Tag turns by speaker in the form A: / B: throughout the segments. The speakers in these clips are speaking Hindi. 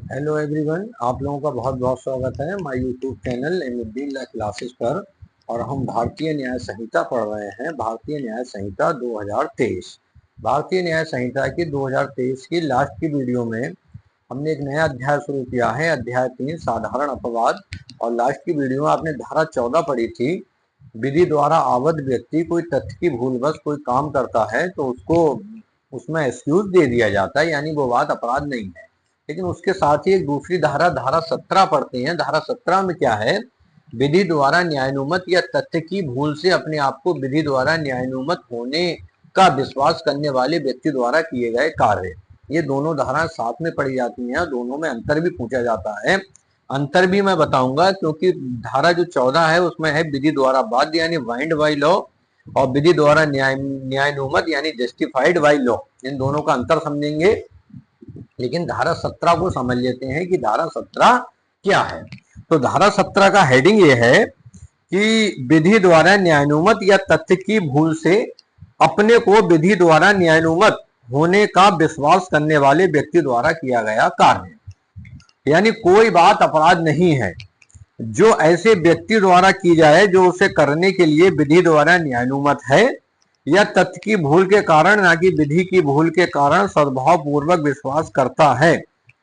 A: हेलो एवरीवन, आप लोगों का बहुत बहुत स्वागत है my YouTube channel Emuddin law classes पर। और हम भारतीय न्याय संहिता पढ़ रहे हैं, भारतीय न्याय संहिता 2023। भारतीय न्याय संहिता की 2023 की लास्ट की वीडियो में हमने एक नया अध्याय शुरू किया है, अध्याय 3 साधारण अपवाद। और लास्ट की वीडियो में आपने धारा 14 पढ़ी थी। विधि द्वारा आबद्ध व्यक्ति कोई तथ्य की भूलवश कोई काम करता है तो उसको उसमें एक्सक्यूज दे दिया जाता है, यानी वो बात अपराध नहीं है। लेकिन उसके साथ ही एक दूसरी धारा, धारा 17 पढ़ते हैं। धारा 17 में क्या है? विधि द्वारा न्यायानुमत या तथ्य की भूल से अपने आप को विधि द्वारा न्यायानुमत होने का विश्वास करने वाले व्यक्ति द्वारा किए गए कार्य। ये दोनों धाराएं साथ में पढ़ी जाती हैं, दोनों में अंतर भी पूछा जाता है। अंतर भी मैं बताऊंगा, क्योंकि धारा जो 14 है उसमें है विधि द्वारा बाध्य यानी बाइंड बाई लॉ, और विधि द्वारा न्यायानुमत यानी जस्टिफाइड बाई लॉ। इन दोनों का अंतर समझेंगे। लेकिन धारा 17 को समझ लेते हैं कि धारा 17 क्या है। तो धारा 17 का हेडिंग ये है कि विधि द्वारा न्यायानुमत या तथ्य की भूल से अपने को विधि द्वारा न्यायानुमत होने का विश्वास करने वाले व्यक्ति द्वारा किया गया कार्य। यानी कोई बात अपराध नहीं है जो ऐसे व्यक्ति द्वारा की जाए जो उसे करने के लिए विधि द्वारा न्यायानुमत है, या तथ्य की भूल के कारण ना कि विधि की भूल के कारण सद्भाव पूर्वक विश्वास करता है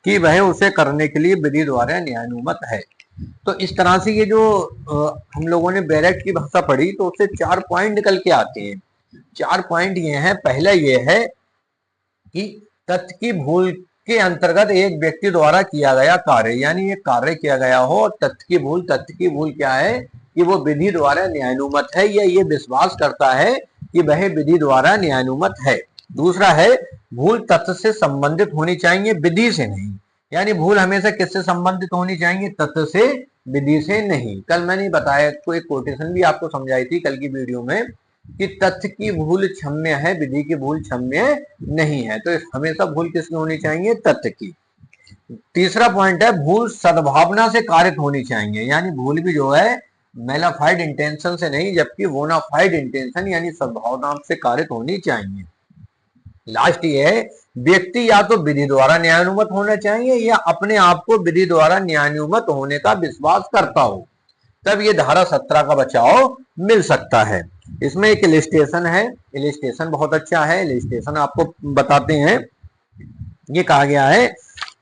A: कि वह उसे करने के लिए विधि द्वारा न्यायानुमत है। तो इस तरह से ये जो हम लोगों ने बैरेट की भाषा पढ़ी तो उससे 4 पॉइंट निकल के आते हैं। 4 पॉइंट ये हैं। पहला ये है कि तथ्य की भूल के अंतर्गत एक व्यक्ति द्वारा किया गया कार्य, यानी एक कार्य किया गया हो। तथ्य की भूल क्या है? कि वो विधि द्वारा न्यायानुमत है या ये विश्वास करता है कि वह विधि द्वारा न्यायानुमत है। दूसरा है भूल तथ्य से संबंधित होनी चाहिए, विधि से नहीं। यानी भूल हमेशा किससे संबंधित होनी चाहिए? तथ्य से, विधि से नहीं। कल मैंने बताया, तो एक कोटेशन भी आपको समझाई थी कल की वीडियो में कि तथ्य की भूल क्षम्य है, विधि की भूल क्षम्य नहीं है। तो हमेशा भूल किसकी होनी चाहिए? तथ्य की। तीसरा पॉइंट है भूल सद्भावना से कारित होनी चाहिए, यानी भूल भी जो है मेलाफाइड इंटेंशन से नहीं, जबकि बोनाफाइड इंटेंशन यानी सद्भावना से कारित होनी चाहिए। लास्ट ये है व्यक्ति या तो विधि द्वारा न्यायानुमत होना चाहिए या अपने आप को विधि द्वारा न्यायानुमत होने का विश्वास करता हो, तब ये धारा 17 का बचाव मिल सकता है। इसमें एक इलिस्ट्रेशन है, इलिस्ट्रेशन बहुत अच्छा है। इलिस्ट्रेशन आपको बताते हैं। ये कहा गया है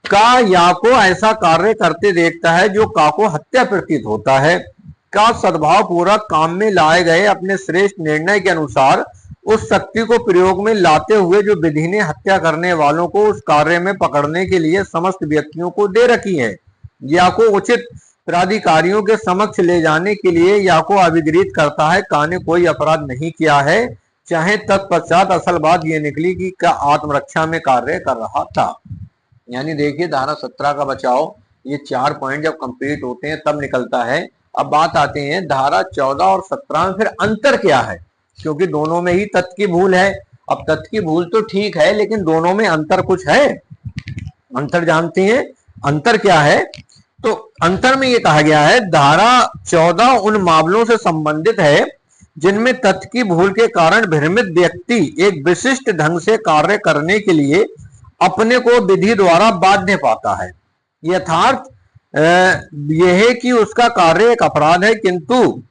A: का या को ऐसा कार्य करते देखता है जो का को हत्या प्रतीत होता है। का सद्भाव पूर्वक काम में लाए गए अपने श्रेष्ठ निर्णय के अनुसार उस शक्ति को प्रयोग में लाते हुए जो विधि ने हत्या करने वालों को उस कार्य में पकड़ने के लिए समस्त व्यक्तियों को दे रखी है, या को उचित प्राधिकारियों के समक्ष ले जाने के लिए या को अभिगृहित करता है का ने कोई अपराध नहीं किया है, चाहे तत्पश्चात असल बात यह निकली कि का आत्मरक्षा में कार्य कर रहा था। यानी देखिए धारा 17 का बचाव, ये 4 पॉइंट जब कंप्लीट होते हैं तब निकलता है। अब बात आते हैं धारा 14 और 17 में फिर अंतर क्या है, क्योंकि दोनों में ही तथ्य की भूल है। अब तथ्य की भूल तो ठीक है, लेकिन दोनों में अंतर कुछ है। अंतर जानते हैं? अंतर क्या है? तो अंतर में ये कहा गया है धारा 14 उन मामलों से संबंधित है जिनमें तथ्य की भूल के कारण भ्रमित व्यक्ति एक विशिष्ट ढंग से कार्य करने के लिए अपने को विधि द्वारा बाध्य पाता है। यथार्थ यह है कि उसका कार्य एक अपराध है, किंतु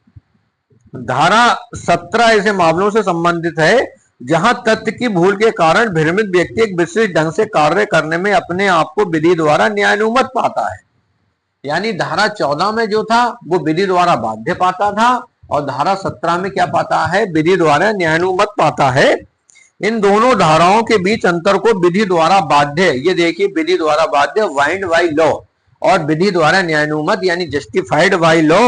A: धारा 17 ऐसे मामलों से संबंधित है जहां तथ्य की भूल के कारण भ्रमित व्यक्ति एक विशिष्ट ढंग से कार्य करने में अपने आप को विधि द्वारा न्यायानुमत पाता है। यानी धारा 14 में जो था वो विधि द्वारा बाध्य पाता था, और धारा 17 में क्या पाता है? विधि द्वारा न्यायानुमत पाता है। इन दोनों धाराओं के बीच अंतर को विधि द्वारा बाध्य, ये देखिए विधि द्वारा बाध्य बाइंड बाई लॉ, और विधि द्वारा न्यायानुमत यानी जस्टिफाइड बाई लॉ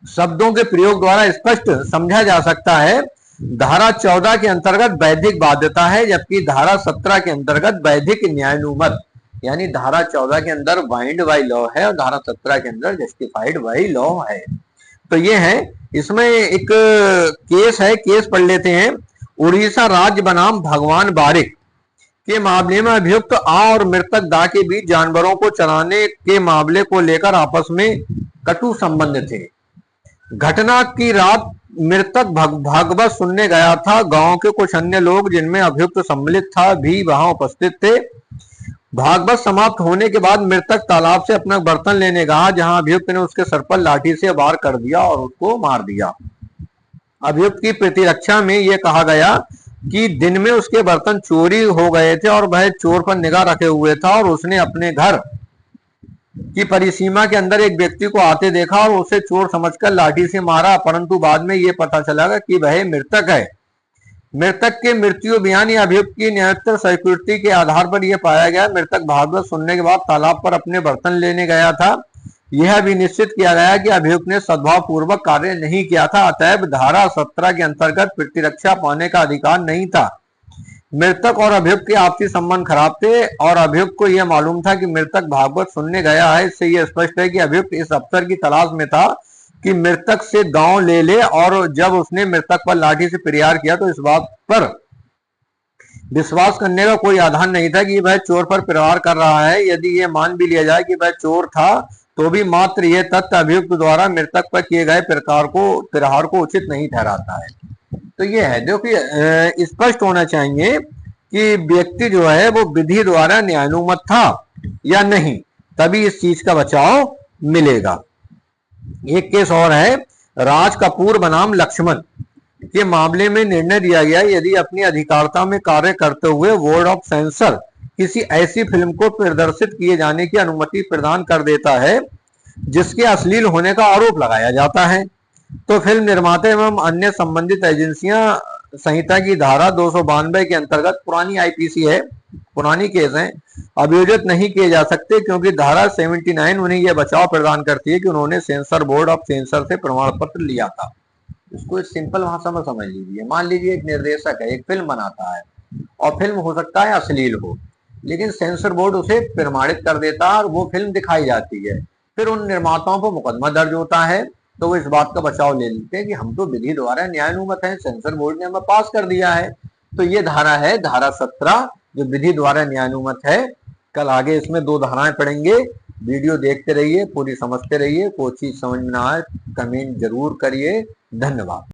A: शब्दों के प्रयोग द्वारा स्पष्ट समझा जा सकता है। धारा 14 के अंतर्गत वैधिक बाध्यता है, जबकि धारा 17 के अंतर्गत वैधिक न्यायानुमत। यानी धारा 14 के अंदर बाइंड बाई लॉ है और धारा 17 के अंदर जस्टिफाइड बाई लॉ है। तो ये है। इसमें एक केस है, केस पढ़ लेते हैं। उड़ीसा राज्य बनाम भगवान बारिक के मामले में अभियुक्त आ और मृतक दा के बीच जानवरों को चराने के मामले को लेकर आपस में कटु संबंध थे। घटना की रात मृतक भागवत सुनने गया था। गांव के कुछ अन्य लोग जिनमें अभियुक्त सम्मिलित था भी वहां उपस्थित थे। भागवत समाप्त होने के बाद मृतक तालाब से अपना बर्तन लेने गया, जहां अभियुक्त ने उसके सर पर लाठी से वार कर दिया और उसको मार दिया। अभियुक्त की प्रतिरक्षा में यह कहा गया कि दिन में उसके बर्तन चोरी हो गए थे और वह चोर पर निगाह रखे हुए था और उसने अपने घर की परिसीमा के अंदर एक व्यक्ति को आते देखा और उसे चोर समझकर लाठी से मारा, परंतु बाद में यह पता चला कि वह मृतक है। मृतक के मृत्यु बयान या अभियुक्त की न्यायोत्तर स्वीकृति के आधार पर यह पाया गया मृतक भागवत सुनने के बाद तालाब पर अपने बर्तन लेने गया था। यह भी निश्चित किया गया कि अभियुक्त ने सद्भाव पूर्वक कार्य नहीं किया था, अतएव धारा 17 के अंतर्गत प्रतिरक्षा पाने का अधिकार नहीं था। मृतक और अभियुक्त के आपसी संबंध खराब थे और अभियुक्त को यह मालूम था कि मृतक भागवत सुनने गया है। इससे यह स्पष्ट है कि अभियुक्त इस अवसर की तलाश में था कि मृतक से गांव ले ले, और जब उसने मृतक पर लाठी से प्रहार किया तो इस बात पर विश्वास करने का कोई आधार नहीं था कि वह चोर पर प्रहार कर रहा है। यदि यह मान भी लिया जाए कि वह चोर था तो भी मात्र यह तथ्य अभियुक्त द्वारा मृतक पर किए गए प्रहार को उचित नहीं ठहराता है। तो यह है, देखिए स्पष्ट होना चाहिए कि व्यक्ति जो है वो विधि द्वारा न्यायानुमत था या नहीं, तभी इस चीज का बचाव मिलेगा। एक केस और है, राज कपूर बनाम लक्ष्मण के मामले में निर्णय दिया गया यदि अपनी अधिकारिता में कार्य करते हुए बोर्ड ऑफ सेंसर किसी ऐसी फिल्म को प्रदर्शित किए जाने की अनुमति प्रदान कर देता है जिसके अश्लील होने का आरोप लगाया जाता है, तो फिल्म निर्माता एवं अन्य संबंधित एजेंसियां संहिता की धारा 292 के अंतर्गत, पुरानी आईपीसी है, पुरानी केस है, अभियोजित नहीं किए जा सकते, क्योंकि धारा 79 उन्हें यह बचाव प्रदान करती है कि उन्होंने सेंसर बोर्ड ऑफ सेंसर से प्रमाण पत्र लिया था। इसको एक सिंपल भाषा में समझ लीजिए। मान लीजिए एक निर्देशक है, एक फिल्म बनाता है और फिल्म हो सकता है अश्लील हो, लेकिन सेंसर बोर्ड उसे प्रमाणित कर देता है और वो फिल्म दिखाई जाती है। फिर उन निर्माताओं पर मुकदमा दर्ज होता है, तो वो इस बात का बचाव ले लेते हैं कि हम तो विधि द्वारा न्यायानुमत है, सेंसर बोर्ड ने हमें पास कर दिया है। तो ये धारा है, धारा 17, जो विधि द्वारा न्यायानुमत है। कल आगे इसमें 2 धाराएं पढ़ेंगे। वीडियो देखते रहिए, पूरी समझते रहिए। कोई चीज समझ में ना आए कमेंट जरूर करिए। धन्यवाद।